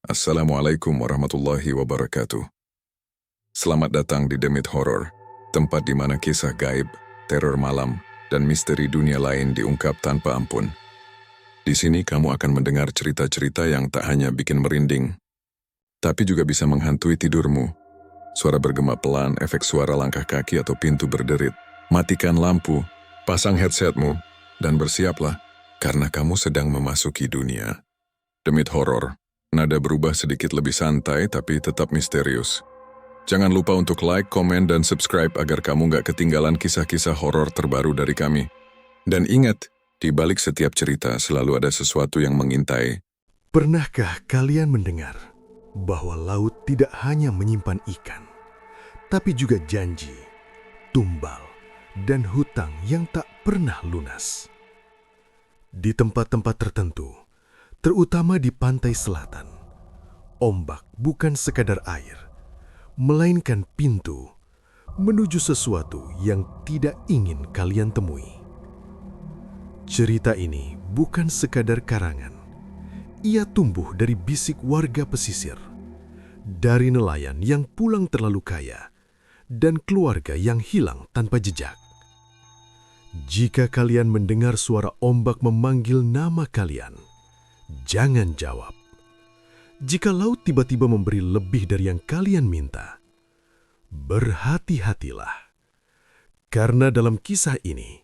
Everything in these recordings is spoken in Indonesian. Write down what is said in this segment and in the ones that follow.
Assalamualaikum warahmatullahi wabarakatuh. Selamat datang di Demit Horror, tempat di mana kisah gaib, teror malam, dan misteri dunia lain diungkap tanpa ampun. Di sini kamu akan mendengar cerita-cerita yang tak hanya bikin merinding, tapi juga bisa menghantui tidurmu. Suara bergema pelan, efek suara langkah kaki atau pintu berderit. Matikan lampu, pasang headsetmu, dan bersiaplah, karena kamu sedang memasuki dunia Demit Horror. Nada berubah sedikit lebih santai tapi tetap misterius. Jangan lupa untuk like, komen, dan subscribe agar kamu nggak ketinggalan kisah-kisah horor terbaru dari kami. Dan ingat, di balik setiap cerita selalu ada sesuatu yang mengintai. Pernahkah kalian mendengar bahwa laut tidak hanya menyimpan ikan, tapi juga janji, tumbal, dan hutang yang tak pernah lunas? Di tempat-tempat tertentu, terutama di pantai selatan, ombak bukan sekadar air, melainkan pintu menuju sesuatu yang tidak ingin kalian temui. Cerita ini bukan sekadar karangan. Ia tumbuh dari bisik warga pesisir, dari nelayan yang pulang terlalu kaya, dan keluarga yang hilang tanpa jejak. Jika kalian mendengar suara ombak memanggil nama kalian, jangan jawab. Jika laut tiba-tiba memberi lebih dari yang kalian minta, berhati-hatilah. Karena dalam kisah ini,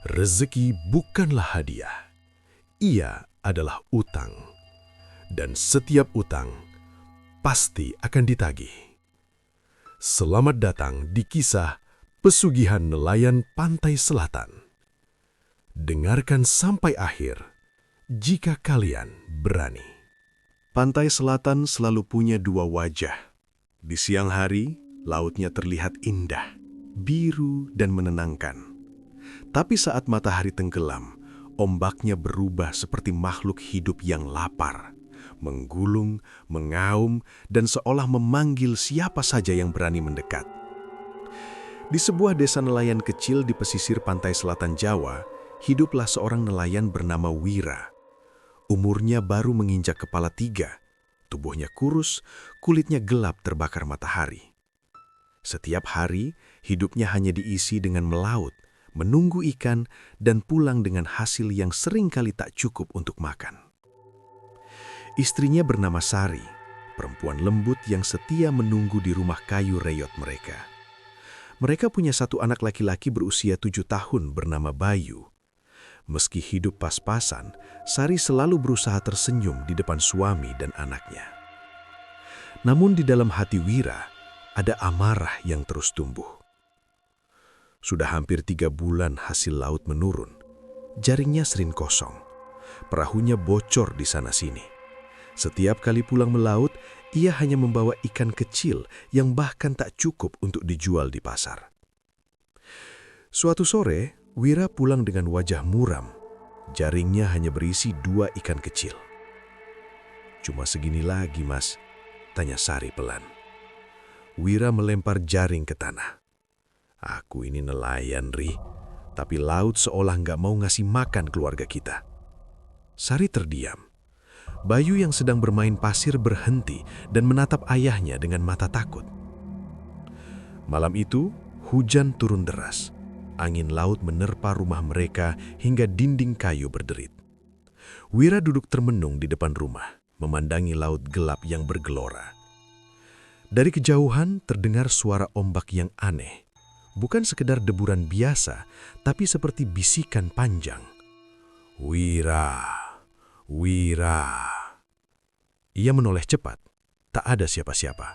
rezeki bukanlah hadiah. Ia adalah utang. Dan setiap utang pasti akan ditagih. Selamat datang di kisah Pesugihan Nelayan Pantai Selatan. Dengarkan sampai akhir jika kalian berani. Pantai Selatan selalu punya dua wajah. Di siang hari, lautnya terlihat indah, biru dan menenangkan. Tapi saat matahari tenggelam, ombaknya berubah seperti makhluk hidup yang lapar, menggulung, mengaum, dan seolah memanggil siapa saja yang berani mendekat. Di sebuah desa nelayan kecil di pesisir pantai selatan Jawa, hiduplah seorang nelayan bernama Wira. Umurnya baru menginjak kepala 3, tubuhnya kurus, kulitnya gelap terbakar matahari. Setiap hari, hidupnya hanya diisi dengan melaut, menunggu ikan, dan pulang dengan hasil yang seringkali tak cukup untuk makan. Istrinya bernama Sari, perempuan lembut yang setia menunggu di rumah kayu reyot mereka. Mereka punya satu anak laki-laki berusia 7 tahun bernama Bayu. Meski hidup pas-pasan, Sari selalu berusaha tersenyum di depan suami dan anaknya. Namun di dalam hati Wira, ada amarah yang terus tumbuh. Sudah hampir 3 bulan hasil laut menurun. Jaringnya sering kosong. Perahunya bocor di sana-sini. Setiap kali pulang melaut, ia hanya membawa ikan kecil yang bahkan tak cukup untuk dijual di pasar. Suatu sore, Wira pulang dengan wajah muram. Jaringnya hanya berisi 2 ikan kecil. "Cuma segini lagi, Mas," tanya Sari pelan. Wira melempar jaring ke tanah. "Aku ini nelayan, Ri, tapi laut seolah nggak mau ngasih makan keluarga kita." Sari terdiam. Bayu yang sedang bermain pasir berhenti dan menatap ayahnya dengan mata takut. Malam itu, hujan turun deras. Angin laut menerpa rumah mereka hingga dinding kayu berderit. Wira duduk termenung di depan rumah, memandangi laut gelap yang bergelora. Dari kejauhan terdengar suara ombak yang aneh. Bukan sekedar deburan biasa, tapi seperti bisikan panjang. "Wira, Wira." Ia menoleh cepat. Tak ada siapa-siapa.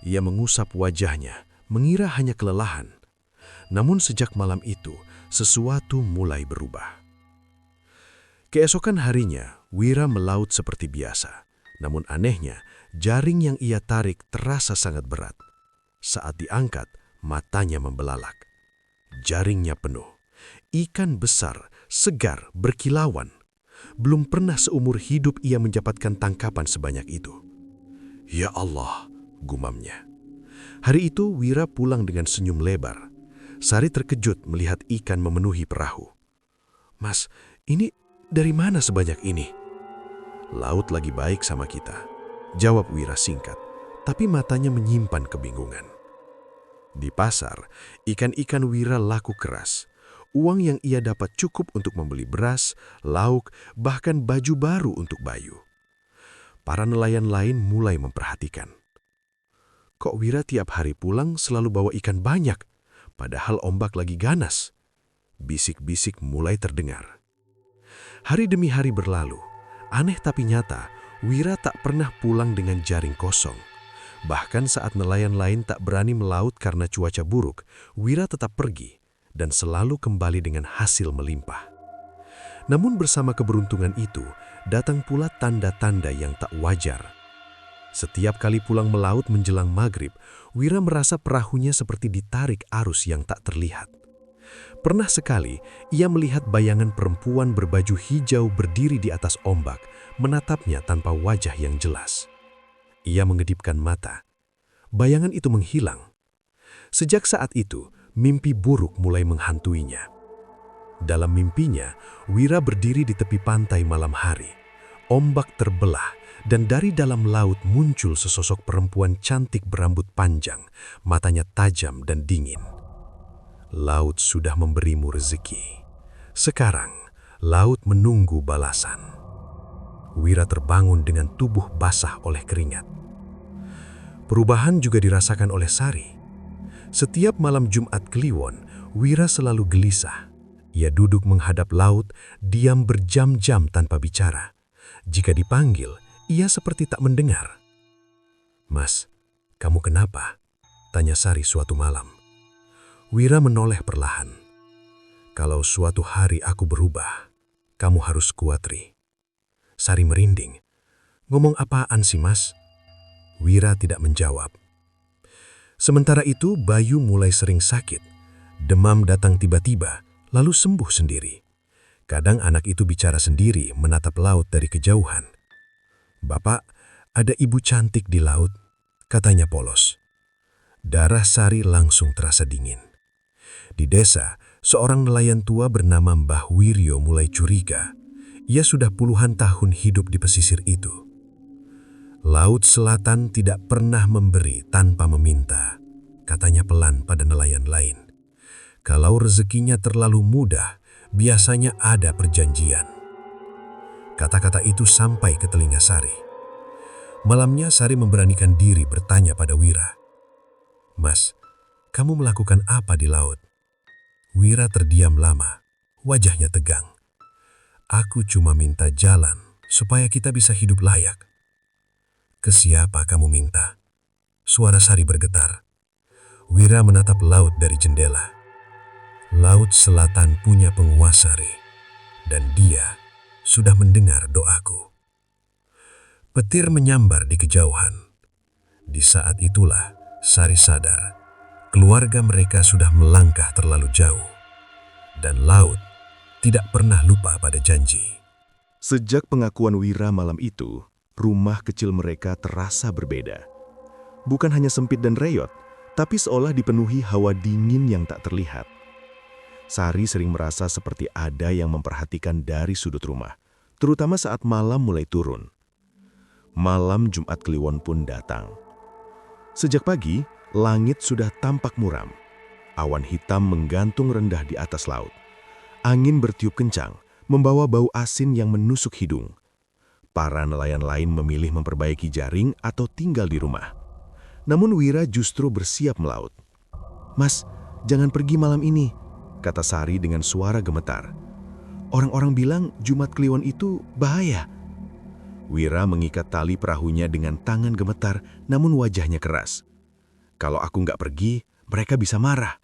Ia mengusap wajahnya, mengira hanya kelelahan. Namun sejak malam itu, sesuatu mulai berubah. Keesokan harinya, Wira melaut seperti biasa. Namun anehnya, jaring yang ia tarik terasa sangat berat. Saat diangkat, matanya membelalak. Jaringnya penuh. Ikan besar, segar, berkilauan. Belum pernah seumur hidup ia mendapatkan tangkapan sebanyak itu. "Ya Allah," gumamnya. Hari itu Wira pulang dengan senyum lebar. Sari terkejut melihat ikan memenuhi perahu. "Mas, ini dari mana sebanyak ini?" "Laut lagi baik sama kita. Jawab Wira singkat, tapi matanya menyimpan kebingungan. Di pasar, ikan-ikan Wira laku keras. Uang yang ia dapat cukup untuk membeli beras, lauk, bahkan baju baru untuk Bayu. Para nelayan lain mulai memperhatikan. Kok Wira tiap hari pulang selalu bawa ikan banyak, padahal ombak lagi ganas? Bisik-bisik mulai terdengar. Hari demi hari berlalu. Aneh tapi nyata, Wira tak pernah pulang dengan jaring kosong. Bahkan saat nelayan lain tak berani melaut karena cuaca buruk, Wira tetap pergi dan selalu kembali dengan hasil melimpah. Namun bersama keberuntungan itu, datang pula tanda-tanda yang tak wajar. Setiap kali pulang melaut menjelang maghrib, Wira merasa perahunya seperti ditarik arus yang tak terlihat. Pernah sekali, ia melihat bayangan perempuan berbaju hijau berdiri di atas ombak, menatapnya tanpa wajah yang jelas. Ia mengedipkan mata. Bayangan itu menghilang. Sejak saat itu, mimpi buruk mulai menghantuinya. Dalam mimpinya, Wira berdiri di tepi pantai malam hari. Ombak terbelah, dan dari dalam laut muncul sesosok perempuan cantik berambut panjang, matanya tajam dan dingin. Laut sudah memberimu rezeki. Sekarang, laut menunggu balasan. Wira terbangun dengan tubuh basah oleh keringat. Perubahan juga dirasakan oleh Sari. Setiap malam Jumat Kliwon, Wira selalu gelisah. Ia duduk menghadap laut, diam berjam-jam tanpa bicara. Jika dipanggil, ia seperti tak mendengar. "Mas, kamu kenapa?" tanya Sari suatu malam. Wira menoleh perlahan. "Kalau suatu hari aku berubah, kamu harus kuat, Ri." Sari merinding. "Ngomong apaan sih, Mas?" Wira tidak menjawab. Sementara itu, Bayu mulai sering sakit. Demam datang tiba-tiba, lalu sembuh sendiri. Kadang anak itu bicara sendiri, menatap laut dari kejauhan. "Bapak, ada ibu cantik di laut," katanya polos. Darah Sari langsung terasa dingin. Di desa, seorang nelayan tua bernama Mbah Wiryo mulai curiga. Ia sudah puluhan tahun hidup di pesisir itu. "Laut Selatan tidak pernah memberi tanpa meminta," katanya pelan pada nelayan lain. "Kalau rezekinya terlalu mudah, biasanya ada perjanjian." Kata-kata itu sampai ke telinga Sari. Malamnya Sari memberanikan diri bertanya pada Wira, "Mas, kamu melakukan apa di laut?" Wira terdiam lama, wajahnya tegang. "Aku cuma minta jalan supaya kita bisa hidup layak." "Ke siapa kamu minta?" Suara Sari bergetar. Wira menatap laut dari jendela. "Laut Selatan punya penguasa, Ri, dan dia sudah mendengar doaku." Petir menyambar di kejauhan. Di saat itulah Sari sadar, keluarga mereka sudah melangkah terlalu jauh, dan laut tidak pernah lupa pada janji. Sejak pengakuan Wira malam itu, rumah kecil mereka terasa berbeda. Bukan hanya sempit dan reyot, tapi seolah dipenuhi hawa dingin yang tak terlihat. Sari sering merasa seperti ada yang memperhatikan dari sudut rumah, terutama saat malam mulai turun. Malam Jumat Kliwon pun datang. Sejak pagi, langit sudah tampak muram. Awan hitam menggantung rendah di atas laut. Angin bertiup kencang, membawa bau asin yang menusuk hidung. Para nelayan lain memilih memperbaiki jaring atau tinggal di rumah. Namun Wira justru bersiap melaut. "Mas, jangan pergi malam ini," kata Sari dengan suara gemetar. "Orang-orang bilang Jumat Kliwon itu bahaya." Wira mengikat tali perahunya dengan tangan gemetar, namun wajahnya keras. "Kalau aku nggak pergi, mereka bisa marah."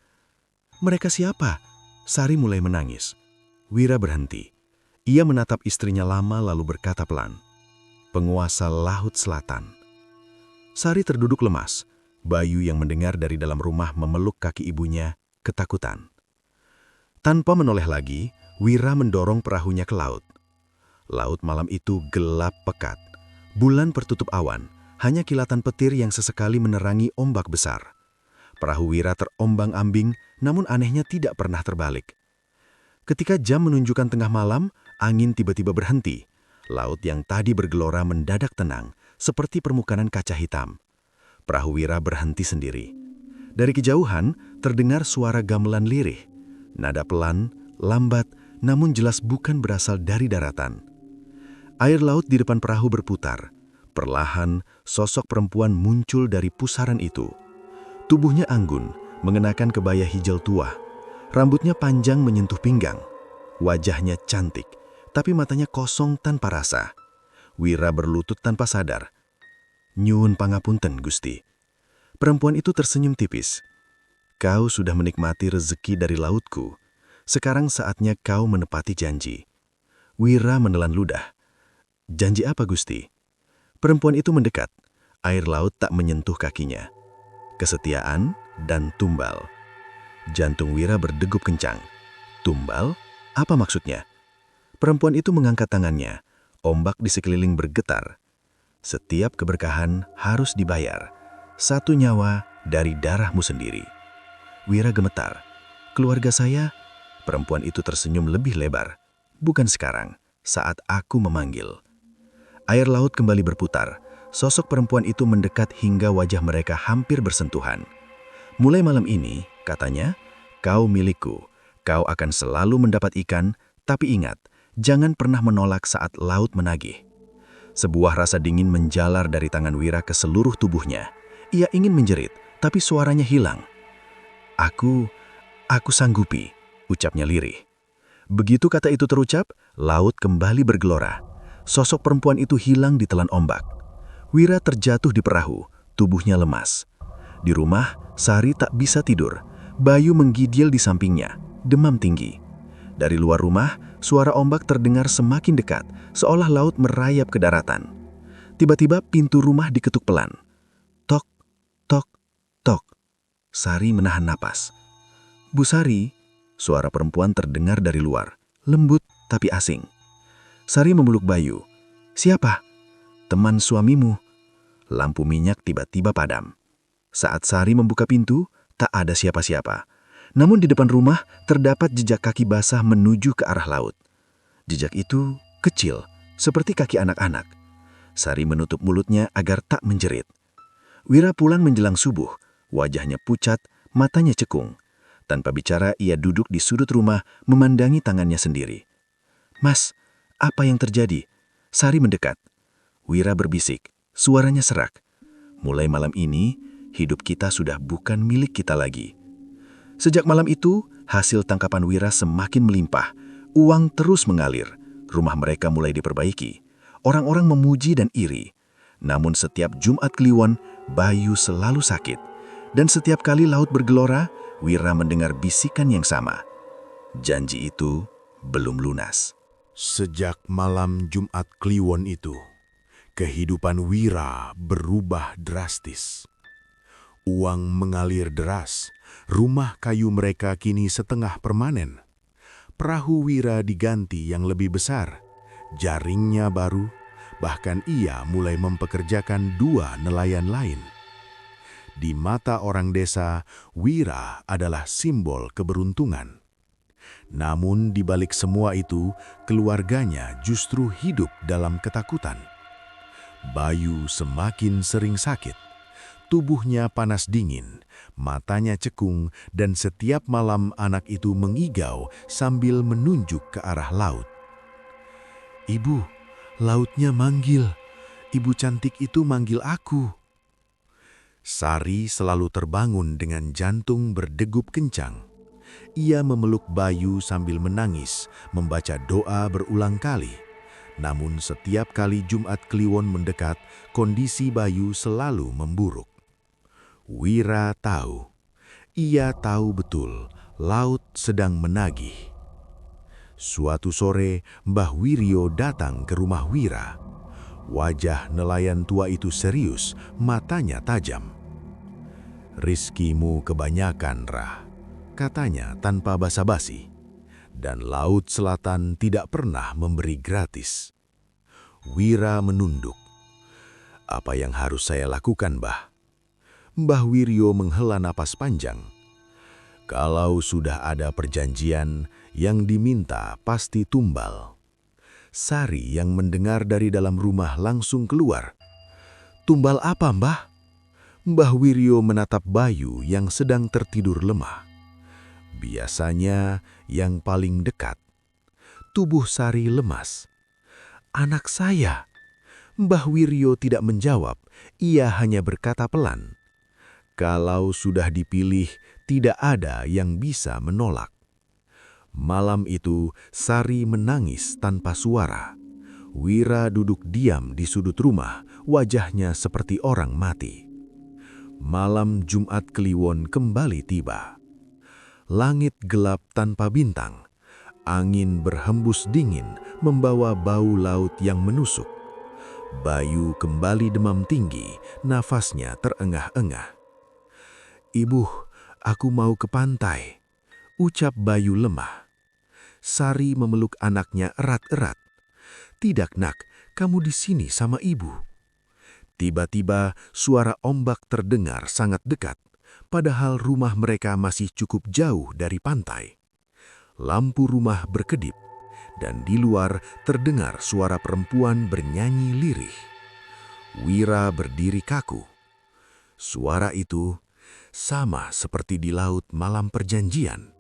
"Mereka siapa?" Sari mulai menangis. Wira berhenti. Ia menatap istrinya lama lalu berkata pelan, "Penguasa Laut Selatan." Sari terduduk lemas. Bayu yang mendengar dari dalam rumah memeluk kaki ibunya, ketakutan. Tanpa menoleh lagi, Wira mendorong perahunya ke laut. Laut malam itu gelap pekat. Bulan tertutup awan, hanya kilatan petir yang sesekali menerangi ombak besar. Perahu Wira terombang-ambing, namun anehnya tidak pernah terbalik. Ketika jam menunjukkan tengah malam, angin tiba-tiba berhenti. Laut yang tadi bergelora mendadak tenang, seperti permukaan kaca hitam. Perahu Wira berhenti sendiri. Dari kejauhan, terdengar suara gamelan lirih. Nada pelan, lambat, namun jelas bukan berasal dari daratan. Air laut di depan perahu berputar. Perlahan, sosok perempuan muncul dari pusaran itu. Tubuhnya anggun, mengenakan kebaya hijau tua. Rambutnya panjang menyentuh pinggang. Wajahnya cantik, tapi matanya kosong tanpa rasa. Wira berlutut tanpa sadar. "Nyuwun pangapunten, Gusti." Perempuan itu tersenyum tipis. "Kau sudah menikmati rezeki dari lautku. Sekarang saatnya kau menepati janji." Wira menelan ludah. "Janji apa, Gusti?" Perempuan itu mendekat. Air laut tak menyentuh kakinya. Kesetiaan dan tumbal. Jantung Wira berdegup kencang. Tumbal? Apa maksudnya? Perempuan itu mengangkat tangannya. Ombak di sekeliling bergetar. "Setiap keberkahan harus dibayar. 1 nyawa dari darahmu sendiri." Wira gemetar. "Keluarga saya?" Perempuan itu tersenyum lebih lebar. "Bukan sekarang, saat aku memanggil." Air laut kembali berputar. Sosok perempuan itu mendekat hingga wajah mereka hampir bersentuhan. "Mulai malam ini," katanya, "kau milikku. Kau akan selalu mendapat ikan, tapi ingat, jangan pernah menolak saat laut menagih." Sebuah rasa dingin menjalar dari tangan Wira ke seluruh tubuhnya. Ia ingin menjerit, tapi suaranya hilang. Aku sanggupi," ucapnya lirih. Begitu kata itu terucap, laut kembali bergelora. Sosok perempuan itu hilang di telan ombak. Wira terjatuh di perahu, tubuhnya lemas. Di rumah, Sari tak bisa tidur. Bayu menggigil di sampingnya, demam tinggi. Dari luar rumah, suara ombak terdengar semakin dekat, seolah laut merayap ke daratan. Tiba-tiba pintu rumah diketuk pelan. Tok, tok, tok. Sari menahan napas. "Bu Sari," suara perempuan terdengar dari luar, lembut tapi asing. Sari memeluk Bayu. "Siapa?" "Teman suamimu." Lampu minyak tiba-tiba padam. Saat Sari membuka pintu, tak ada siapa-siapa. Namun di depan rumah terdapat jejak kaki basah menuju ke arah laut. Jejak itu kecil, seperti kaki anak-anak. Sari menutup mulutnya agar tak menjerit. Wira pulang menjelang subuh. Wajahnya pucat, matanya cekung. Tanpa bicara, ia duduk di sudut rumah memandangi tangannya sendiri. "Mas, apa yang terjadi?" Sari mendekat. Wira berbisik, suaranya serak. "Mulai malam ini, hidup kita sudah bukan milik kita lagi." Sejak malam itu, hasil tangkapan Wira semakin melimpah. Uang terus mengalir. Rumah mereka mulai diperbaiki. Orang-orang memuji dan iri. Namun setiap Jumat Kliwon, Bayu selalu sakit. Dan setiap kali laut bergelora, Wira mendengar bisikan yang sama. Janji itu belum lunas. Sejak malam Jumat Kliwon itu, kehidupan Wira berubah drastis. Uang mengalir deras, rumah kayu mereka kini setengah permanen. Perahu Wira diganti yang lebih besar, jaringnya baru, bahkan ia mulai mempekerjakan 2 nelayan lain. Di mata orang desa, Wira adalah simbol keberuntungan. Namun di balik semua itu, keluarganya justru hidup dalam ketakutan. Bayu semakin sering sakit. Tubuhnya panas dingin, matanya cekung, dan setiap malam anak itu mengigau sambil menunjuk ke arah laut. "Ibu, lautnya manggil. Ibu cantik itu manggil aku." Sari selalu terbangun dengan jantung berdegup kencang. Ia memeluk Bayu sambil menangis, membaca doa berulang kali. Namun setiap kali Jumat Kliwon mendekat, kondisi Bayu selalu memburuk. Wira tahu. Ia tahu betul laut sedang menagih. Suatu sore, Mbah Wiryo datang ke rumah Wira. Wajah nelayan tua itu serius, matanya tajam. "Rizkimu kebanyakan, Rah," katanya tanpa basa-basi. "Dan Laut Selatan tidak pernah memberi gratis." Wira menunduk. "Apa yang harus saya lakukan, Mbah?" Mbah Wiryo menghela napas panjang. "Kalau sudah ada perjanjian, yang diminta pasti tumbal." Sari yang mendengar dari dalam rumah langsung keluar. "Tumbal apa, Mbah?" Mbah Wiryo menatap Bayu yang sedang tertidur lemah. Biasanya yang paling dekat. Tubuh Sari lemas. "Anak saya." Mbah Wiryo tidak menjawab, ia hanya berkata pelan, "Kalau sudah dipilih, tidak ada yang bisa menolak." Malam itu, Sari menangis tanpa suara. Wira duduk diam di sudut rumah, wajahnya seperti orang mati. Malam Jumat Kliwon kembali tiba. Langit gelap tanpa bintang. Angin berhembus dingin, membawa bau laut yang menusuk. Bayu kembali demam tinggi, nafasnya terengah-engah. "Ibu, aku mau ke pantai," ucap Bayu lemah. Sari memeluk anaknya erat-erat. "Tidak, Nak, kamu di sini sama ibu." Tiba-tiba suara ombak terdengar sangat dekat, padahal rumah mereka masih cukup jauh dari pantai. Lampu rumah berkedip, dan di luar terdengar suara perempuan bernyanyi lirih. Wira berdiri kaku. Suara itu sama seperti di laut malam perjanjian.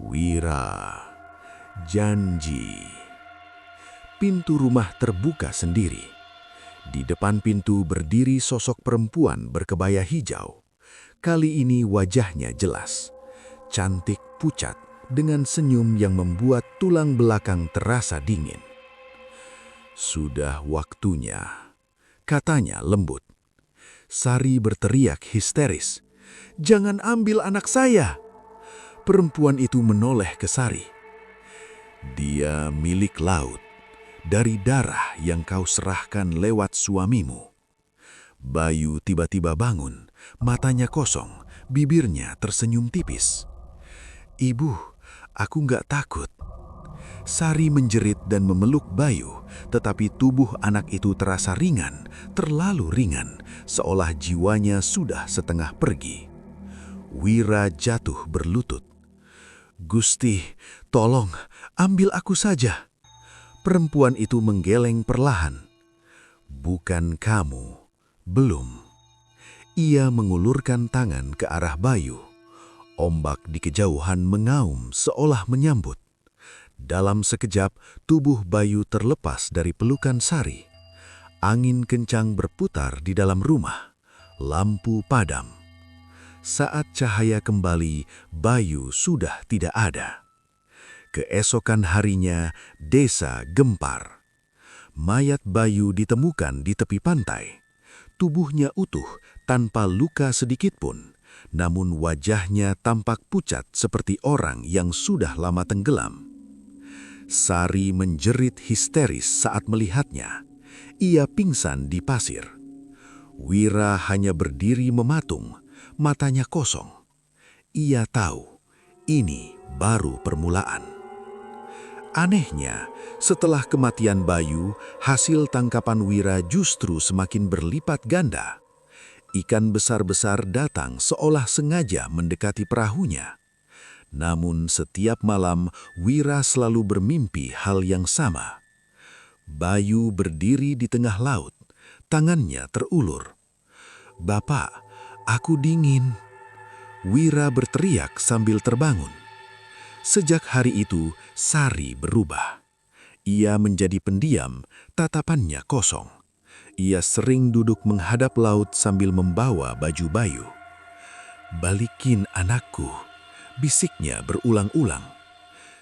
"Wira, janji." Pintu rumah terbuka sendiri. Di depan pintu berdiri sosok perempuan berkebaya hijau. Kali ini wajahnya jelas, cantik pucat, dengan senyum yang membuat tulang belakang terasa dingin. "Sudah waktunya," katanya lembut. Sari berteriak histeris, "Jangan ambil anak saya!" Perempuan itu menoleh ke Sari. "Dia milik laut, dari darah yang kau serahkan lewat suamimu." Bayu tiba-tiba bangun, matanya kosong, bibirnya tersenyum tipis. "Ibu, aku nggak takut." Sari menjerit dan memeluk Bayu, tetapi tubuh anak itu terasa ringan, terlalu ringan, seolah jiwanya sudah setengah pergi. Wira jatuh berlutut. "Gusti, tolong, ambil aku saja." Perempuan itu menggeleng perlahan. "Bukan kamu, belum." Ia mengulurkan tangan ke arah Bayu. Ombak di kejauhan mengaum seolah menyambut. Dalam sekejap, tubuh Bayu terlepas dari pelukan Sari. Angin kencang berputar di dalam rumah. Lampu padam. Saat cahaya kembali, Bayu sudah tidak ada. Keesokan harinya, desa gempar. Mayat Bayu ditemukan di tepi pantai. Tubuhnya utuh, tanpa luka sedikit pun. Namun wajahnya tampak pucat seperti orang yang sudah lama tenggelam. Sari menjerit histeris saat melihatnya. Ia pingsan di pasir. Wira hanya berdiri mematung, matanya kosong. Ia tahu, ini baru permulaan. Anehnya, setelah kematian Bayu, hasil tangkapan Wira justru semakin berlipat ganda. Ikan besar-besar datang seolah sengaja mendekati perahunya. Namun setiap malam, Wira selalu bermimpi hal yang sama. Bayu berdiri di tengah laut, tangannya terulur. "Bapak, aku dingin." Wira berteriak sambil terbangun. Sejak hari itu, Sari berubah. Ia menjadi pendiam, tatapannya kosong. Ia sering duduk menghadap laut sambil membawa baju Bayu. "Balikin anakku," bisiknya berulang-ulang.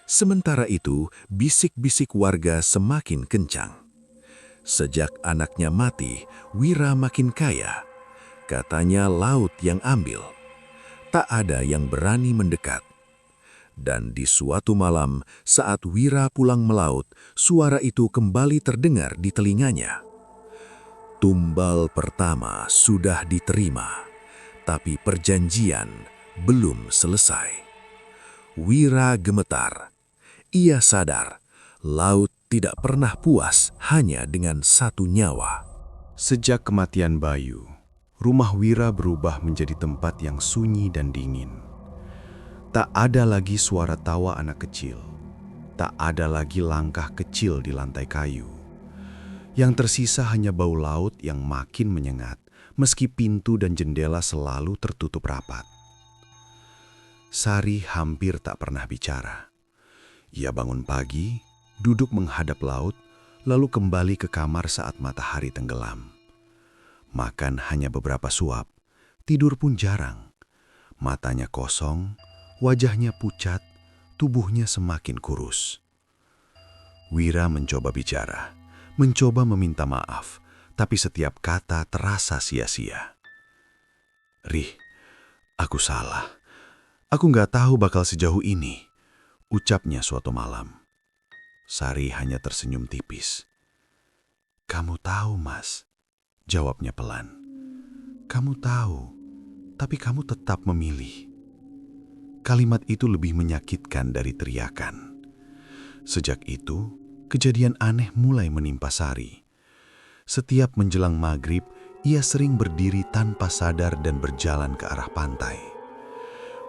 Sementara itu, bisik-bisik warga semakin kencang. Sejak anaknya mati, Wira makin kaya. Katanya laut yang ambil. Tak ada yang berani mendekat. Dan di suatu malam, saat Wira pulang melaut, suara itu kembali terdengar di telinganya. "Tumbal pertama sudah diterima, tapi perjanjian belum selesai." Wira gemetar. Ia sadar, laut tidak pernah puas hanya dengan satu nyawa. Sejak kematian Bayu, rumah Wira berubah menjadi tempat yang sunyi dan dingin. Tak ada lagi suara tawa anak kecil. Tak ada lagi langkah kecil di lantai kayu. Yang tersisa hanya bau laut yang makin menyengat, meski pintu dan jendela selalu tertutup rapat. Sari hampir tak pernah bicara. Ia bangun pagi, duduk menghadap laut, lalu kembali ke kamar saat matahari tenggelam. Makan hanya beberapa suap, tidur pun jarang. Matanya kosong, wajahnya pucat, tubuhnya semakin kurus. Wira mencoba bicara, mencoba meminta maaf, tapi setiap kata terasa sia-sia. "Rih, aku salah. Aku nggak tahu bakal sejauh ini," ucapnya suatu malam. Sari hanya tersenyum tipis. "Kamu tahu, Mas," jawabnya pelan. "Kamu tahu, tapi kamu tetap memilih." Kalimat itu lebih menyakitkan dari teriakan. Sejak itu, kejadian aneh mulai menimpa Sari. Setiap menjelang maghrib, ia sering berdiri tanpa sadar dan berjalan ke arah pantai.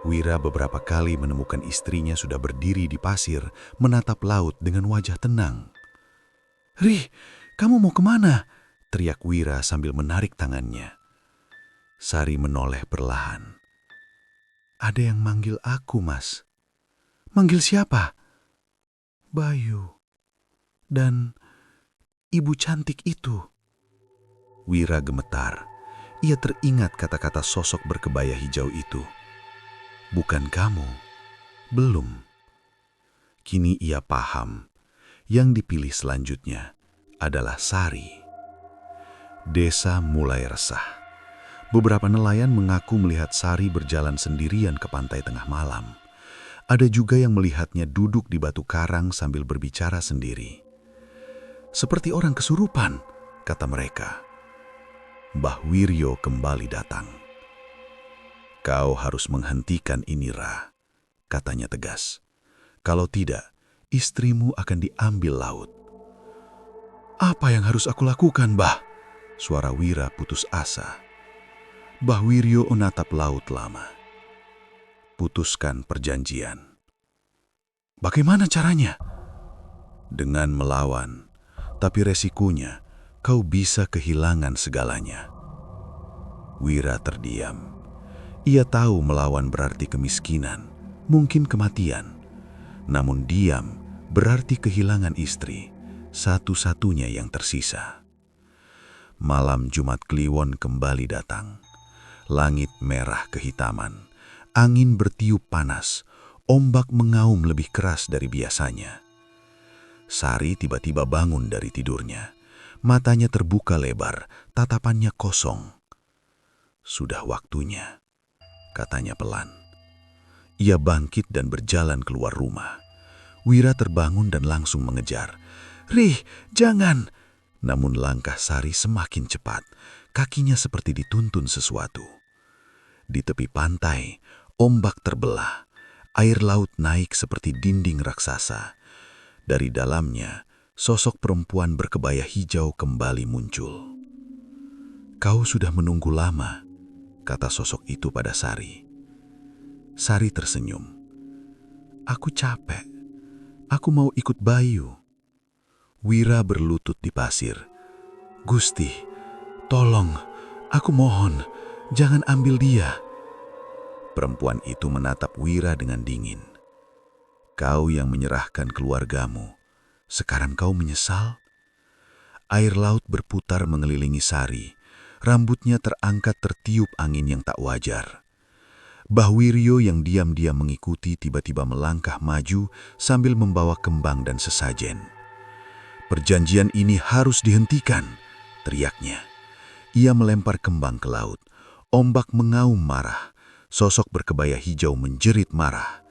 Wira beberapa kali menemukan istrinya sudah berdiri di pasir, menatap laut dengan wajah tenang. "Rih, kamu mau kemana?" teriak Wira sambil menarik tangannya. Sari menoleh perlahan. "Ada yang manggil aku, Mas." "Manggil siapa?" "Bayu. Dan ibu cantik itu." Wira gemetar. Ia teringat kata-kata sosok berkebaya hijau itu. "Bukan kamu." "Belum." Kini ia paham. Yang dipilih selanjutnya adalah Sari. Desa mulai resah. Beberapa nelayan mengaku melihat Sari berjalan sendirian ke pantai tengah malam. Ada juga yang melihatnya duduk di batu karang sambil berbicara sendiri. "Seperti orang kesurupan," kata mereka. Mbah Wiryo kembali datang. "Kau harus menghentikan ini, Ra," katanya tegas. "Kalau tidak, istrimu akan diambil laut." "Apa yang harus aku lakukan, Mbah?" Suara Wira putus asa. Mbah Wiryo menatap laut lama. "Putuskan perjanjian." "Bagaimana caranya?" "Dengan melawan, tapi resikonya kau bisa kehilangan segalanya." Wira terdiam. Ia tahu melawan berarti kemiskinan, mungkin kematian. Namun diam berarti kehilangan istri, satu-satunya yang tersisa. Malam Jumat Kliwon kembali datang. Langit merah kehitaman, angin bertiup panas, ombak mengaum lebih keras dari biasanya. Sari tiba-tiba bangun dari tidurnya. Matanya terbuka lebar, tatapannya kosong. "Sudah waktunya," katanya pelan. Ia bangkit dan berjalan keluar rumah. Wira terbangun dan langsung mengejar. "Rih, jangan!" Namun langkah Sari semakin cepat. Kakinya seperti dituntun sesuatu. Di tepi pantai, ombak terbelah. Air laut naik seperti dinding raksasa. Dari dalamnya, sosok perempuan berkebaya hijau kembali muncul. "Kau sudah menunggu lama," kata sosok itu pada Sari. Sari tersenyum. "Aku capek. Aku mau ikut Bayu." Wira berlutut di pasir. "Gusti, tolong, aku mohon, jangan ambil dia." Perempuan itu menatap Wira dengan dingin. "Kau yang menyerahkan keluargamu, sekarang kau menyesal?" Air laut berputar mengelilingi Sari. Rambutnya terangkat tertiup angin yang tak wajar. Mbah Wiryo yang diam-diam mengikuti tiba-tiba melangkah maju sambil membawa kembang dan sesajen. "Perjanjian ini harus dihentikan," teriaknya. Ia melempar kembang ke laut. Ombak mengaum marah. Sosok berkebaya hijau menjerit marah.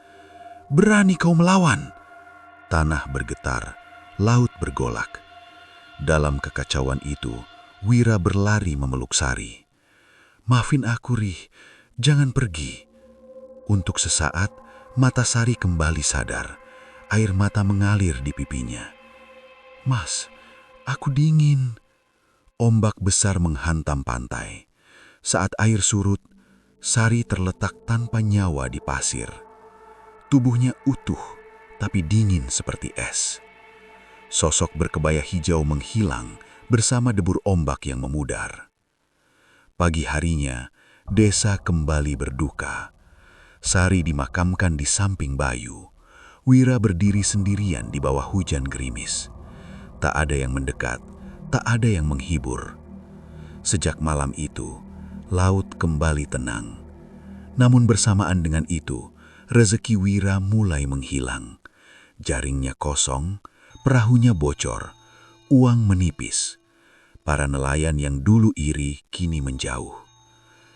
"Berani kau melawan?" Tanah bergetar, laut bergolak. Dalam kekacauan itu, Wira berlari memeluk Sari. "Maafin aku, Rih. Jangan pergi." Untuk sesaat, mata Sari kembali sadar. Air mata mengalir di pipinya. "Mas, aku dingin." Ombak besar menghantam pantai. Saat air surut, Sari terletak tanpa nyawa di pasir. Tubuhnya utuh, tapi dingin seperti es. Sosok berkebaya hijau menghilang, bersama debur ombak yang memudar. Pagi harinya, desa kembali berduka. Sari dimakamkan di samping Bayu. Wira berdiri sendirian di bawah hujan gerimis. Tak ada yang mendekat, tak ada yang menghibur. Sejak malam itu, laut kembali tenang. Namun bersamaan dengan itu, rezeki Wira mulai menghilang. Jaringnya kosong, perahunya bocor, uang menipis. Para nelayan yang dulu iri kini menjauh.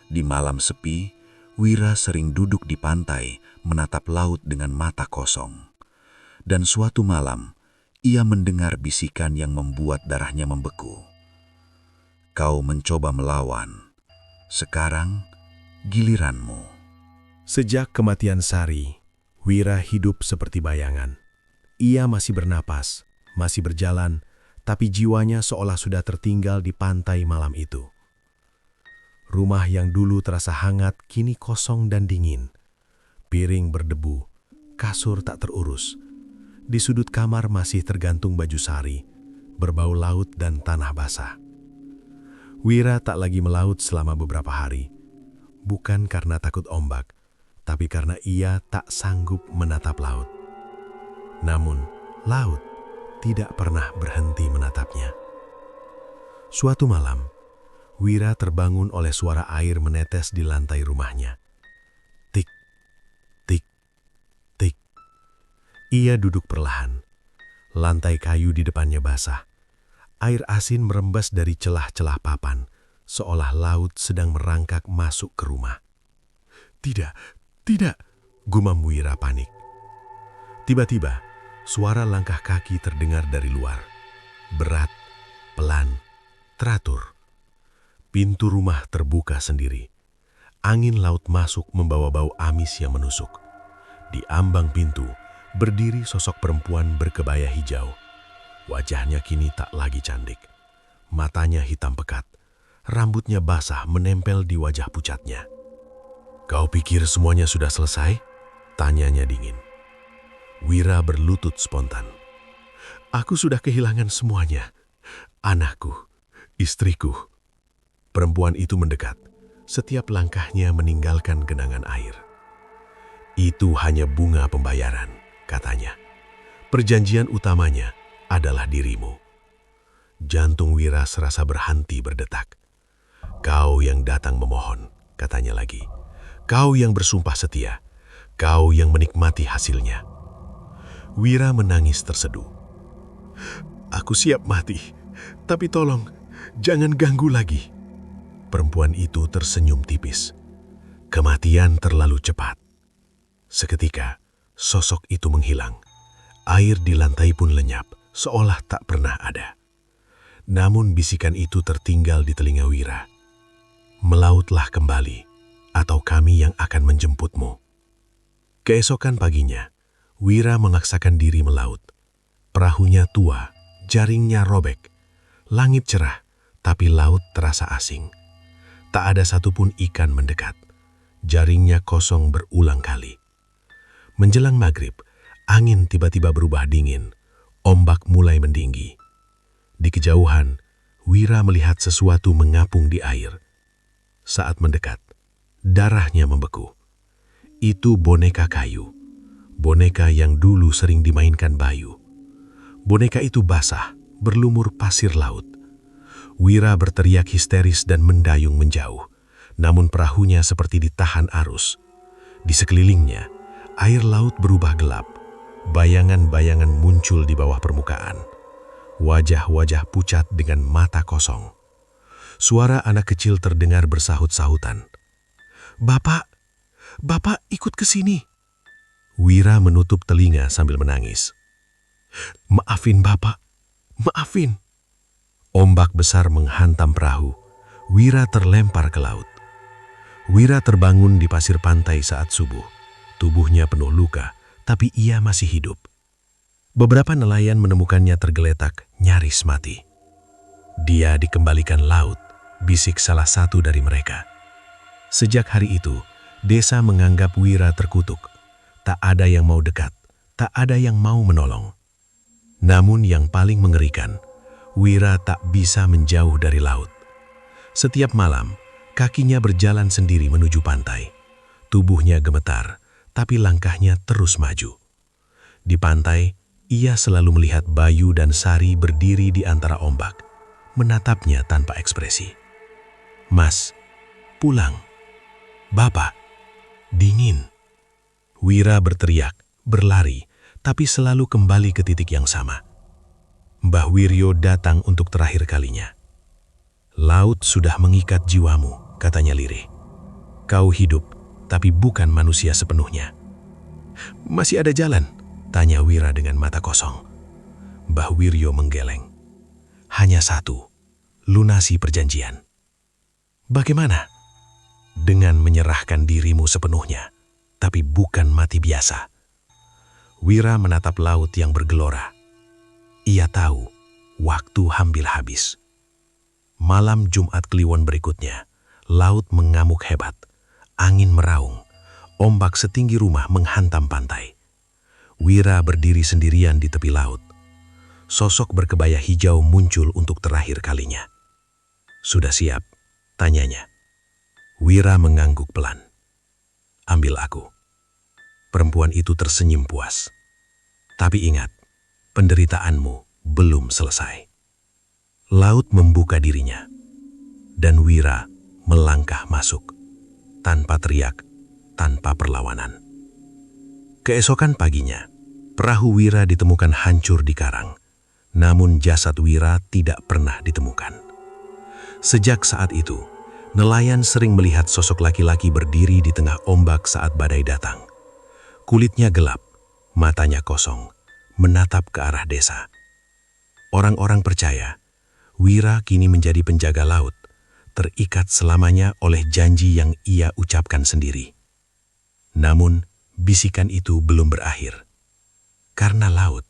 Di malam sepi, Wira sering duduk di pantai menatap laut dengan mata kosong. Dan suatu malam, ia mendengar bisikan yang membuat darahnya membeku. Kau mencoba melawan, sekarang giliranmu. Sejak kematian Sari, Wira hidup seperti bayangan. Ia masih bernapas, masih berjalan, tapi jiwanya seolah sudah tertinggal di pantai malam itu. Rumah yang dulu terasa hangat kini kosong dan dingin. Piring berdebu, kasur tak terurus. Di sudut kamar masih tergantung baju Sari, berbau laut dan tanah basah. Wira tak lagi melaut selama beberapa hari, bukan karena takut ombak, tapi karena ia tak sanggup menatap laut. Namun, laut tidak pernah berhenti menatapnya. Suatu malam, Wira terbangun oleh suara air menetes di lantai rumahnya. Tik, tik, tik. Ia duduk perlahan. Lantai kayu di depannya basah. Air asin merembas dari celah-celah papan, seolah laut sedang merangkak masuk ke rumah. Tidak, tidak, gumam Wira panik. Tiba-tiba, suara langkah kaki terdengar dari luar. Berat, pelan, teratur. Pintu rumah terbuka sendiri. Angin laut masuk membawa bau amis yang menusuk. Di ambang pintu, berdiri sosok perempuan berkebaya hijau. Wajahnya kini tak lagi cantik. Matanya hitam pekat. Rambutnya basah menempel di wajah pucatnya. Kau pikir semuanya sudah selesai? Tanyanya dingin. Wira berlutut spontan. Aku sudah kehilangan semuanya. Anakku, istriku. Perempuan itu mendekat. Setiap langkahnya meninggalkan genangan air. Itu hanya bunga pembayaran, katanya. Perjanjian utamanya adalah dirimu. Jantung Wira serasa berhenti berdetak. Kau yang datang memohon, katanya lagi. Kau yang bersumpah setia. Kau yang menikmati hasilnya. Wira menangis terseduh. Aku siap mati, tapi tolong jangan ganggu lagi. Perempuan itu tersenyum tipis. Kematian terlalu cepat. Seketika, sosok itu menghilang. Air di lantai pun lenyap, seolah tak pernah ada. Namun bisikan itu tertinggal di telinga Wira. Melautlah kembali, atau kami yang akan menjemputmu. Keesokan paginya, Wira memaksakan diri melaut. Perahunya tua, jaringnya robek. Langit cerah, tapi laut terasa asing. Tak ada satupun ikan mendekat. Jaringnya kosong berulang kali. Menjelang maghrib, angin tiba-tiba berubah dingin. Ombak mulai meninggi. Di kejauhan, Wira melihat sesuatu mengapung di air. Saat mendekat, darahnya membeku. Itu boneka kayu. Boneka yang dulu sering dimainkan Bayu. Boneka itu basah, berlumur pasir laut. Wira berteriak histeris dan mendayung menjauh, namun perahunya seperti ditahan arus. Di sekelilingnya, air laut berubah gelap. Bayangan-bayangan muncul di bawah permukaan. Wajah-wajah pucat dengan mata kosong. Suara anak kecil terdengar bersahut-sahutan. Bapak, Bapak ikut ke sini. Wira menutup telinga sambil menangis. Maafin Bapak, maafin. Ombak besar menghantam perahu. Wira terlempar ke laut. Wira terbangun di pasir pantai saat subuh. Tubuhnya penuh luka, tapi ia masih hidup. Beberapa nelayan menemukannya tergeletak, nyaris mati. Dia dikembalikan laut, bisik salah satu dari mereka. Sejak hari itu, desa menganggap Wira terkutuk. Tak ada yang mau dekat, tak ada yang mau menolong. Namun yang paling mengerikan, Wira tak bisa menjauh dari laut. Setiap malam, kakinya berjalan sendiri menuju pantai. Tubuhnya gemetar, tapi langkahnya terus maju. Di pantai, ia selalu melihat Bayu dan Sari berdiri di antara ombak, menatapnya tanpa ekspresi. "Mas, pulang. Bapak, dingin." Wira berteriak, berlari, tapi selalu kembali ke titik yang sama. Mbah Wiryo datang untuk terakhir kalinya. "Laut sudah mengikat jiwamu," katanya lirih. "Kau hidup, tapi bukan manusia sepenuhnya." "Masih ada jalan?" tanya Wira dengan mata kosong. Mbah Wiryo menggeleng. "Hanya satu, lunasi perjanjian." "Bagaimana?" "Dengan menyerahkan dirimu sepenuhnya, tapi bukan mati biasa." Wira menatap laut yang bergelora. Ia tahu waktu hampir habis. Malam Jumat Kliwon berikutnya, laut mengamuk hebat. Angin meraung, ombak setinggi rumah menghantam pantai. Wira berdiri sendirian di tepi laut. Sosok berkebaya hijau muncul untuk terakhir kalinya. "Sudah siap?" tanyanya. Wira mengangguk pelan. "Ambil aku." Perempuan itu tersenyum puas. "Tapi ingat, penderitaanmu belum selesai." Laut membuka dirinya, dan Wira melangkah masuk, tanpa teriak, tanpa perlawanan. Keesokan paginya, perahu Wira ditemukan hancur di karang, namun jasad Wira tidak pernah ditemukan. Sejak saat itu, nelayan sering melihat sosok laki-laki berdiri di tengah ombak saat badai datang. Kulitnya gelap, matanya kosong, menatap ke arah desa. Orang-orang percaya, Wira kini menjadi penjaga laut, terikat selamanya oleh janji yang ia ucapkan sendiri. Namun, bisikan itu belum berakhir. Karena laut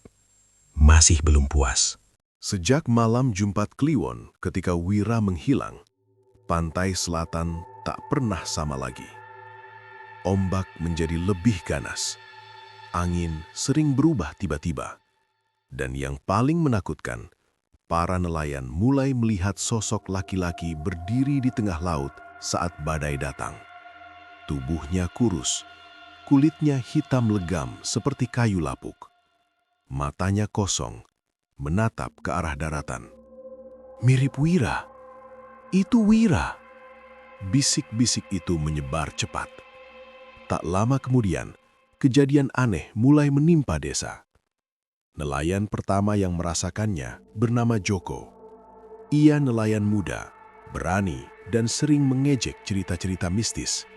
masih belum puas. Sejak malam Jumat Kliwon ketika Wira menghilang, pantai selatan tak pernah sama lagi. Ombak menjadi lebih ganas. Angin sering berubah tiba-tiba. Dan yang paling menakutkan, para nelayan mulai melihat sosok laki-laki berdiri di tengah laut saat badai datang. Tubuhnya kurus, kulitnya hitam legam seperti kayu lapuk. Matanya kosong, menatap ke arah daratan. "Mirip Wira. Itu Wira." Bisik-bisik itu menyebar cepat. Tak lama kemudian, kejadian aneh mulai menimpa desa. Nelayan pertama yang merasakannya bernama Joko. Ia nelayan muda, berani, dan sering mengejek cerita-cerita mistis.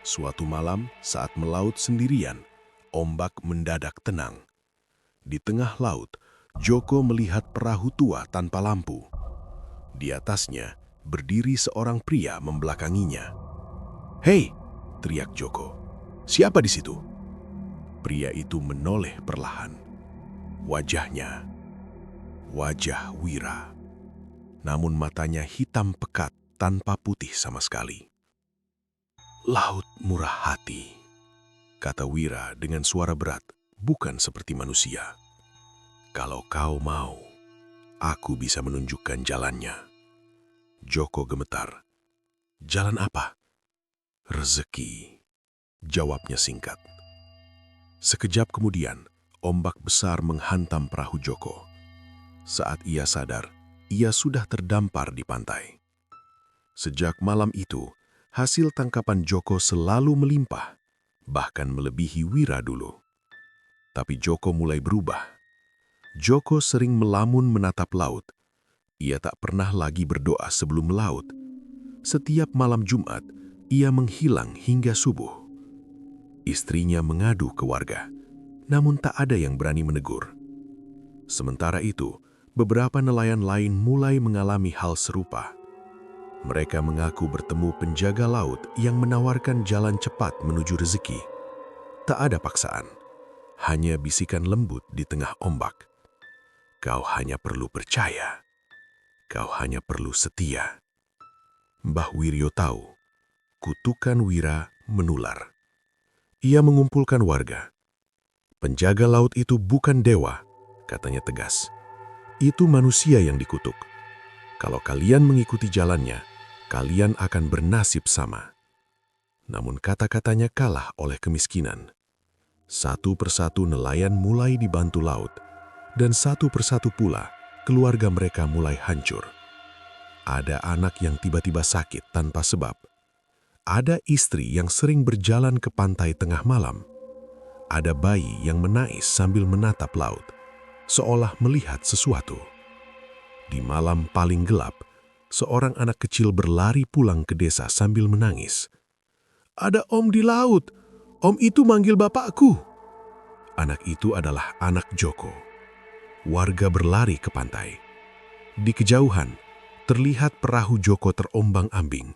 Suatu malam saat melaut sendirian, ombak mendadak tenang. Di tengah laut, Joko melihat perahu tua tanpa lampu. Di atasnya berdiri seorang pria membelakanginya. "Hei!" teriak Joko. "Siapa di situ?" Pria itu menoleh perlahan. Wajahnya, wajah Wira. Namun matanya hitam pekat tanpa putih sama sekali. "Laut murah hati," kata Wira dengan suara berat, bukan seperti manusia. "Kalau kau mau, aku bisa menunjukkan jalannya." Joko gemetar. "Jalan apa?" "Rezeki," jawabnya singkat. Sekejap kemudian, ombak besar menghantam perahu Joko. Saat ia sadar, ia sudah terdampar di pantai. Sejak malam itu, hasil tangkapan Joko selalu melimpah, bahkan melebihi Wira dulu. Tapi Joko mulai berubah. Joko sering melamun menatap laut. Ia tak pernah lagi berdoa sebelum melaut. Setiap malam Jumat, ia menghilang hingga subuh. Istrinya mengadu ke warga, namun tak ada yang berani menegur. Sementara itu, beberapa nelayan lain mulai mengalami hal serupa. Mereka mengaku bertemu penjaga laut yang menawarkan jalan cepat menuju rezeki. Tak ada paksaan, hanya bisikan lembut di tengah ombak. "Kau hanya perlu percaya. Kau hanya perlu setia." Mbah Wiryo tahu, kutukan Wira menular. Ia mengumpulkan warga. "Penjaga laut itu bukan dewa," katanya tegas. Itu manusia yang dikutuk. Kalau kalian mengikuti jalannya, kalian akan bernasib sama. Namun kata-katanya kalah oleh kemiskinan. Satu persatu nelayan mulai dibantu laut, dan satu persatu pula keluarga mereka mulai hancur. Ada anak yang tiba-tiba sakit tanpa sebab. Ada istri yang sering berjalan ke pantai tengah malam. Ada bayi yang menangis sambil menatap laut, seolah melihat sesuatu. Di malam paling gelap, seorang anak kecil berlari pulang ke desa sambil menangis. "Ada Om di laut. Om itu manggil bapakku." Anak itu adalah anak Joko. Warga berlari ke pantai. Di kejauhan, terlihat perahu Joko terombang-ambing.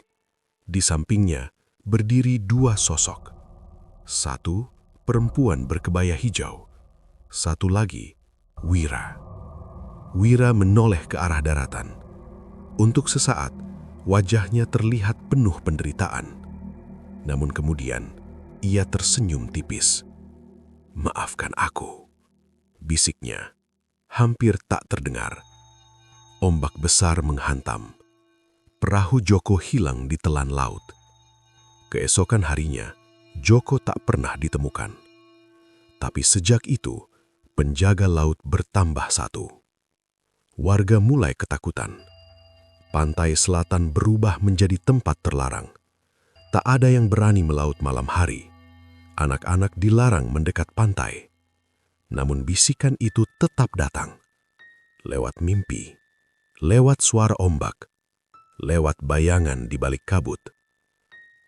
Di sampingnya berdiri dua sosok. Satu, perempuan berkebaya hijau. Satu lagi, Wira. Wira menoleh ke arah daratan. Untuk sesaat, wajahnya terlihat penuh penderitaan. Namun kemudian, ia tersenyum tipis. "Maafkan aku," bisiknya. Hampir tak terdengar. Ombak besar menghantam. Perahu Joko hilang di telan laut. Keesokan harinya, Joko tak pernah ditemukan. Tapi sejak itu, penjaga laut bertambah satu. Warga mulai ketakutan. Pantai selatan berubah menjadi tempat terlarang. Tak ada yang berani melaut malam hari. Anak-anak dilarang mendekat pantai. Namun bisikan itu tetap datang. Lewat mimpi, lewat suara ombak, lewat bayangan di balik kabut.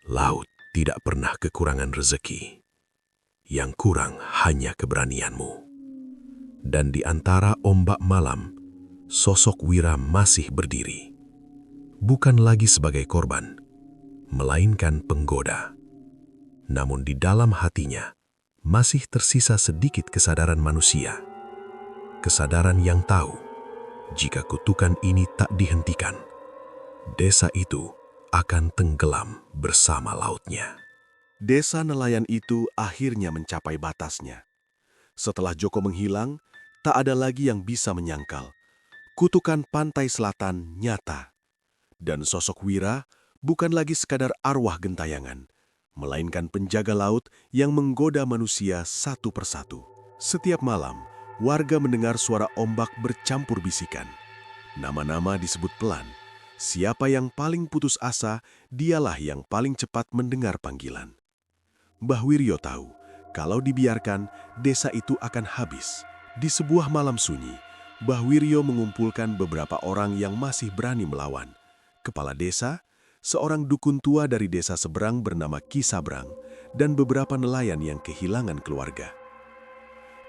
Laut tidak pernah kekurangan rezeki. Yang kurang hanya keberanianmu. Dan di antara ombak malam, sosok Wira masih berdiri. Bukan lagi sebagai korban, melainkan penggoda. Namun di dalam hatinya, masih tersisa sedikit kesadaran manusia. Kesadaran yang tahu, jika kutukan ini tak dihentikan, desa itu akan tenggelam bersama lautnya. Desa nelayan itu akhirnya mencapai batasnya. Setelah Joko menghilang, tak ada lagi yang bisa menyangkal. Kutukan pantai selatan nyata. Dan sosok Wira bukan lagi sekadar arwah gentayangan, melainkan penjaga laut yang menggoda manusia satu persatu. Setiap malam, warga mendengar suara ombak bercampur bisikan. Nama-nama disebut pelan. Siapa yang paling putus asa, dialah yang paling cepat mendengar panggilan. Mbah Wiryo tahu, kalau dibiarkan, desa itu akan habis. Di sebuah malam sunyi, Mbah Wiryo mengumpulkan beberapa orang yang masih berani melawan. Kepala desa, seorang dukun tua dari desa seberang bernama Ki Sabrang, dan beberapa nelayan yang kehilangan keluarga.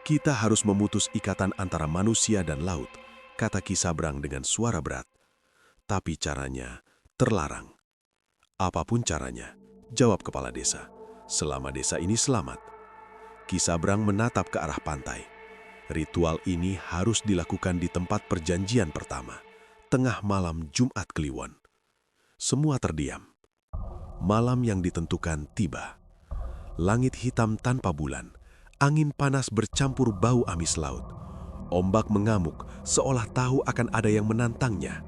"Kita harus memutus ikatan antara manusia dan laut," kata Ki Sabrang dengan suara berat. "Tapi caranya terlarang." "Apapun caranya," jawab kepala desa, "selama desa ini selamat." Ki Sabrang menatap ke arah pantai. Ritual ini harus dilakukan di tempat perjanjian pertama, tengah malam Jumat Kliwon. Semua terdiam. Malam yang ditentukan tiba. Langit hitam tanpa bulan, angin panas bercampur bau amis laut. Ombak mengamuk seolah tahu akan ada yang menantangnya.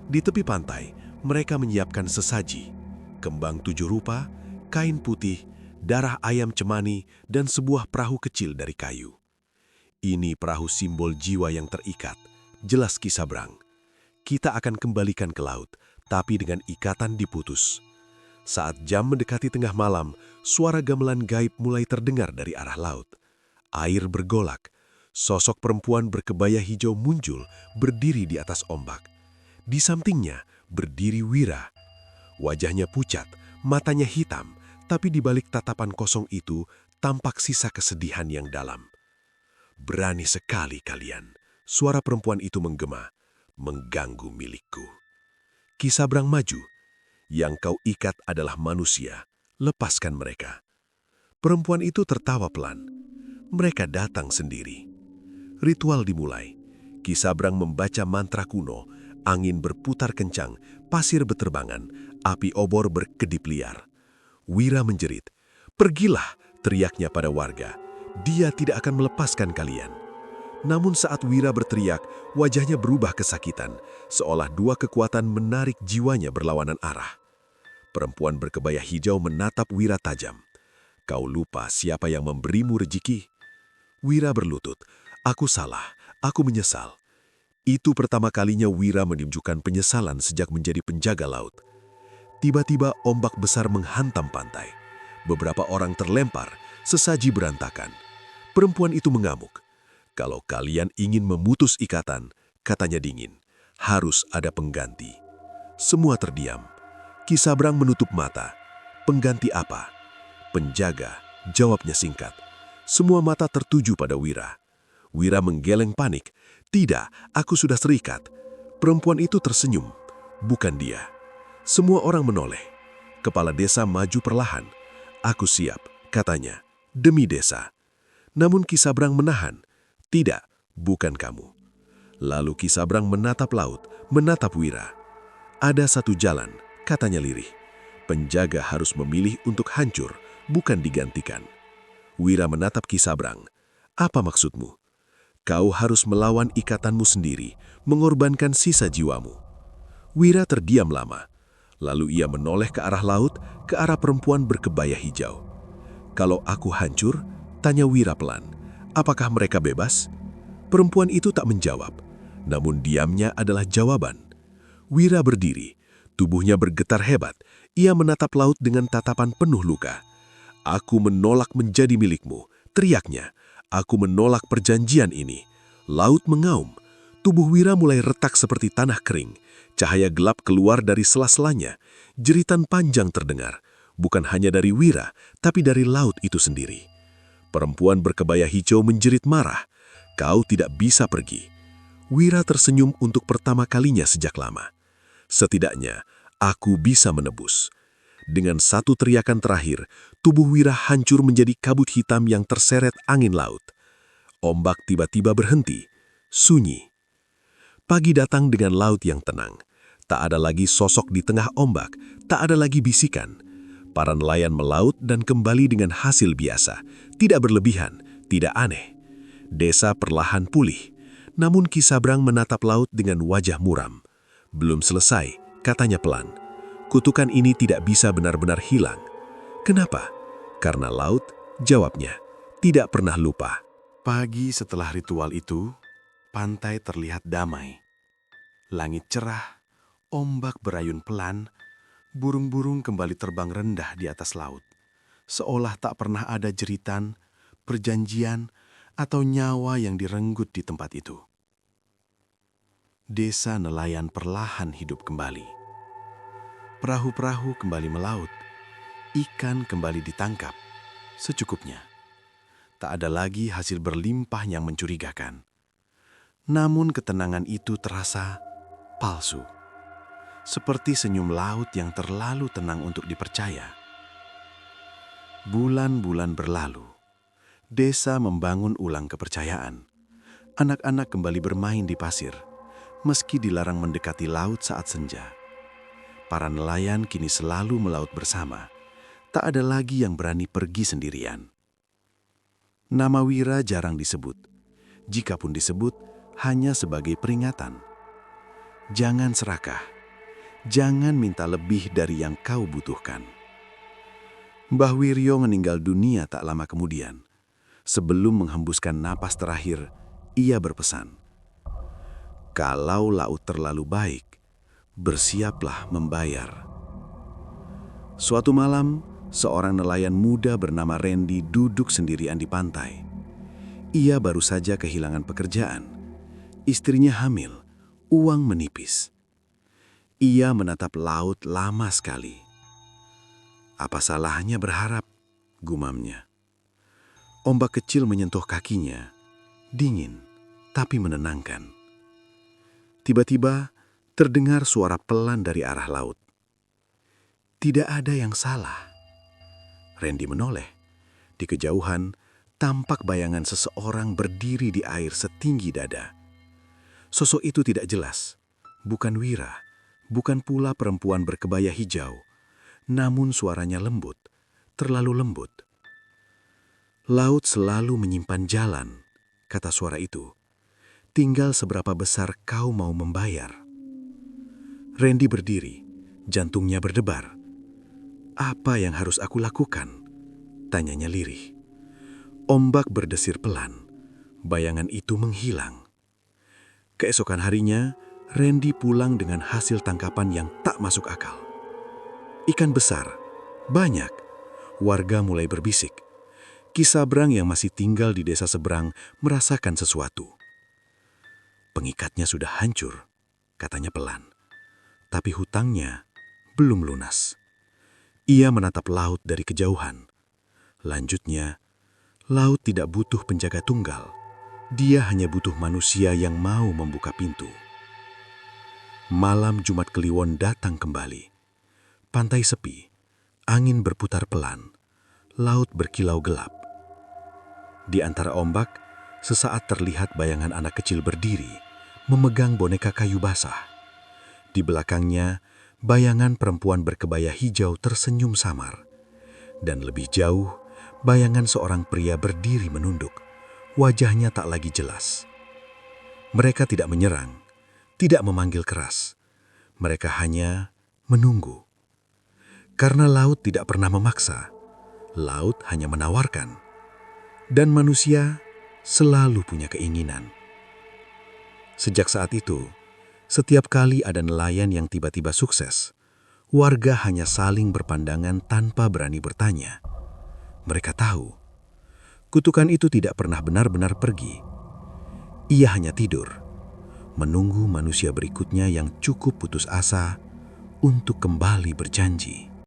Di tepi pantai, mereka menyiapkan sesaji, kembang 7 rupa, kain putih, darah ayam cemani, dan sebuah perahu kecil dari kayu. "Ini perahu simbol jiwa yang terikat," jelas Ki Sabrang. "Kita akan kembalikan ke laut, tapi dengan ikatan diputus." Saat jam mendekati tengah malam, suara gamelan gaib mulai terdengar dari arah laut. Air bergolak. Sosok perempuan berkebaya hijau muncul, berdiri di atas ombak. Di sampingnya berdiri Wira. Wajahnya pucat, matanya hitam, tapi di balik tatapan kosong itu tampak sisa kesedihan yang dalam. "Berani sekali kalian," suara perempuan itu menggema, "mengganggu milikku." Ki Sabrang maju. "Yang kau ikat adalah manusia, lepaskan mereka." Perempuan itu tertawa pelan. Mereka datang sendiri. Ritual dimulai. Ki Sabrang membaca mantra kuno, angin berputar kencang, pasir beterbangan, api obor berkedip liar. Wira menjerit, "Pergilah," teriaknya pada warga. "Dia tidak akan melepaskan kalian." Namun saat Wira berteriak, wajahnya berubah kesakitan, seolah dua kekuatan menarik jiwanya berlawanan arah. Perempuan berkebaya hijau menatap Wira tajam. "Kau lupa siapa yang memberimu rezeki?" Wira berlutut, "Aku salah, aku menyesal." Itu pertama kalinya Wira menunjukkan penyesalan sejak menjadi penjaga laut. Tiba-tiba ombak besar menghantam pantai. Beberapa orang terlempar, sesaji berantakan. Perempuan itu mengamuk. "Kalau kalian ingin memutus ikatan," katanya dingin, "harus ada pengganti." Semua terdiam. Ki Sabrang menutup mata. "Pengganti apa?" "Penjaga," jawabnya singkat. Semua mata tertuju pada Wira. Wira menggeleng panik. "Tidak, aku sudah terikat." Perempuan itu tersenyum. "Bukan dia." Semua orang menoleh. Kepala desa maju perlahan. "Aku siap," katanya, "demi desa." Namun Ki Sabrang menahan. "Tidak, bukan kamu." Lalu Ki Sabrang menatap laut, menatap Wira. "Ada satu jalan," katanya lirih. "Penjaga harus memilih untuk hancur, bukan digantikan." Wira menatap Ki Sabrang. "Apa maksudmu?" "Kau harus melawan ikatanmu sendiri, mengorbankan sisa jiwamu." Wira terdiam lama. Lalu ia menoleh ke arah laut, ke arah perempuan berkebaya hijau. "Kalau aku hancur?" tanya Wira pelan. "Apakah mereka bebas?" Perempuan itu tak menjawab. Namun diamnya adalah jawaban. Wira berdiri. Tubuhnya bergetar hebat. Ia menatap laut dengan tatapan penuh luka. "Aku menolak menjadi milikmu," teriaknya. "Aku menolak perjanjian ini." Laut mengaum. Tubuh Wira mulai retak seperti tanah kering. Cahaya gelap keluar dari sela-selanya. Jeritan panjang terdengar. Bukan hanya dari Wira, tapi dari laut itu sendiri. Perempuan berkebaya hijau menjerit marah. "Kau tidak bisa pergi." Wira tersenyum untuk pertama kalinya sejak lama. "Setidaknya, aku bisa menebus." Dengan satu teriakan terakhir, tubuh Wira hancur menjadi kabut hitam yang terseret angin laut. Ombak tiba-tiba berhenti. Sunyi. Pagi datang dengan laut yang tenang. Tak ada lagi sosok di tengah ombak, tak ada lagi bisikan. Para nelayan melaut dan kembali dengan hasil biasa. Tidak berlebihan, tidak aneh. Desa perlahan pulih. Namun Ki Sabrang menatap laut dengan wajah muram. "Belum selesai," katanya pelan. "Kutukan ini tidak bisa benar-benar hilang." "Kenapa?" "Karena laut," jawabnya, "tidak pernah lupa." Pagi setelah ritual itu, pantai terlihat damai. Langit cerah, ombak berayun pelan, burung-burung kembali terbang rendah di atas laut. Seolah tak pernah ada jeritan, perjanjian, atau nyawa yang direnggut di tempat itu. Desa nelayan perlahan hidup kembali. Perahu-perahu kembali melaut, ikan kembali ditangkap, secukupnya. Tak ada lagi hasil berlimpah yang mencurigakan. Namun ketenangan itu terasa palsu. Seperti senyum laut yang terlalu tenang untuk dipercaya. Bulan-bulan berlalu. Desa membangun ulang kepercayaan. Anak-anak kembali bermain di pasir, meski dilarang mendekati laut saat senja. Para nelayan kini selalu melaut bersama. Tak ada lagi yang berani pergi sendirian. Nama Wira jarang disebut. Jikapun disebut, hanya sebagai peringatan. Jangan serakah. Jangan minta lebih dari yang kau butuhkan. Mbah Wiryo meninggal dunia tak lama kemudian. Sebelum menghembuskan napas terakhir, ia berpesan, "Kalau laut terlalu baik, bersiaplah membayar." Suatu malam, seorang nelayan muda bernama Randy duduk sendirian di pantai. Ia baru saja kehilangan pekerjaan. Istrinya hamil, uang menipis. Ia menatap laut lama sekali. "Apa salahnya berharap?" gumamnya. Ombak kecil menyentuh kakinya, dingin tapi menenangkan. Tiba-tiba terdengar suara pelan dari arah laut. Tidak ada yang salah. Randy menoleh. Di kejauhan, tampak bayangan seseorang berdiri di air setinggi dada. Sosok itu tidak jelas. Bukan Wira, bukan pula perempuan berkebaya hijau. Namun suaranya lembut, terlalu lembut. "Laut selalu menyimpan jalan," kata suara itu. Tinggal seberapa besar kau mau membayar. Randy berdiri, jantungnya berdebar. Apa yang harus aku lakukan? Tanyanya lirih. Ombak berdesir pelan. Bayangan itu menghilang. Keesokan harinya, Randy pulang dengan hasil tangkapan yang tak masuk akal. Ikan besar, banyak. Warga mulai berbisik. Kisabrang yang masih tinggal di desa seberang merasakan sesuatu. Pengikatnya sudah hancur, katanya pelan. Tapi hutangnya belum lunas. Ia menatap laut dari kejauhan. Lanjutnya, laut tidak butuh penjaga tunggal. Dia hanya butuh manusia yang mau membuka pintu. Malam Jumat Kliwon datang kembali. Pantai sepi, angin berputar pelan, laut berkilau gelap. Di antara ombak, sesaat terlihat bayangan anak kecil berdiri, memegang boneka kayu basah. Di belakangnya, bayangan perempuan berkebaya hijau tersenyum samar. Dan lebih jauh, bayangan seorang pria berdiri menunduk. Wajahnya tak lagi jelas. Mereka tidak menyerang, tidak memanggil keras. Mereka hanya menunggu. Karena laut tidak pernah memaksa, laut hanya menawarkan. Dan manusia selalu punya keinginan. Sejak saat itu, setiap kali ada nelayan yang tiba-tiba sukses, warga hanya saling berpandangan tanpa berani bertanya. Mereka tahu, kutukan itu tidak pernah benar-benar pergi. Ia hanya tidur, menunggu manusia berikutnya yang cukup putus asa untuk kembali berjanji.